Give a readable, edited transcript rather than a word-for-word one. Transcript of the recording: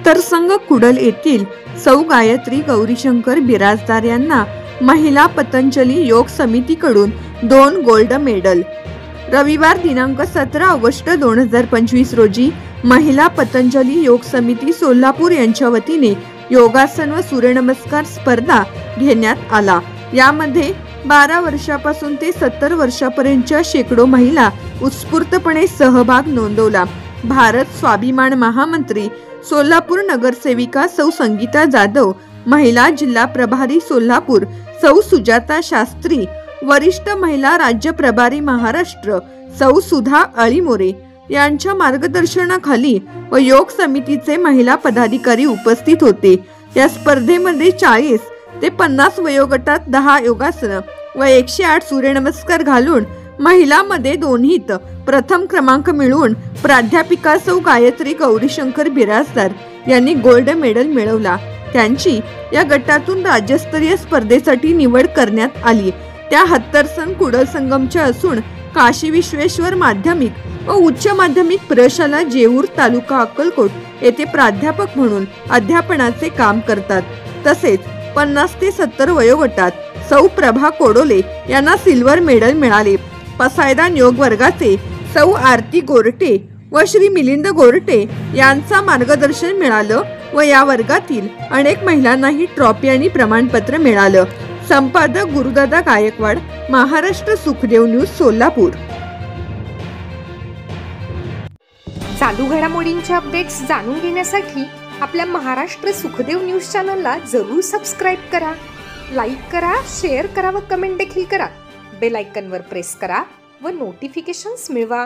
हत्तरसंग cuddle येथील सौ गायत्री गौरीशंकर बिराजदार यांना महिला पतंजली योग समितीकडून 2 गोल्ड मेडल। रविवार दिनांक 17 ऑगस्ट 2025 रोजी महिला पतंजली योग समिती सोलापूर यांच्या वतीने योगासन व सूर्यनमस्कार स्पर्धा घेण्यात आला। यामध्ये 12 वर्षापासून ते 70 वर्षापर्यंतच्या शेकडो महिला उत्स्फूर्तपणे सहभाग नोंदवला। भारत स्वाभिमान महामंत्री सोलापूर नगरसेविका सौ संगीता जाधव, महिला जिल्हा प्रभारी सोलापूर सौ सुजाता शास्त्री, वरिष्ठ महिला राज्य प्रभारी महाराष्ट्र सौ सुधा अळीमोरे यांच्या मार्गदर्शनाखाली व योग समितीचे महिला पदाधिकारी उपस्थित होते। या स्पर्धेमध्ये 40 ते 50 वयोगटात 10 योगासन व 108 सूर्यनमस्कार घालून महिलांमध्ये दोन्हीत प्रथम क्रमांक मिळवून प्राध्यापिका सौ गायत्री गौरीशंकर बिराजदार यांनी गोल्ड मेडल मिळवला। त्यांची या गटातून राज्यस्तरीय स्पर्धेसाठी निवड करण्यात आली। त्या हत्तरसन कुडल संगमच्या असून काशी विश्वेश्वर माध्यमिक व उच्च माध्यमिक प्रशाला जेऊर तालुका अक्कलकोट येथे प्राध्यापक म्हणून अध्यापनाचे काम करतात। तसेच 50 ते 70 वयोगटात सौ प्रभा कोडोले यांना सिल्वर मेडल मिळाले। पसायदान योग वर्गाचे सौ आरती गोरटे व श्री मिलिंद गोरटे यांचा मार्गदर्शन मिळालं व या वर्गातील अनेक महिलांनाही ट्रॉफी आणि प्रमाणपत्र मिळालं। संपादक गुरुदादा गायकवाड, महाराष्ट्र सुखदेव न्यूज सोलापूर। चालू घडामोडींचे अपडेट्स जाणून घेण्यासाठी आपल्या महाराष्ट्र सुखदेव न्यूज चॅनलला जरूर सबस्क्राइब करा, लाईक करा, शेअर करा व कमेंट देखील करा। बेल आयकॉनवर प्रेस करा व नोटिफिकेशन्स मिळवा।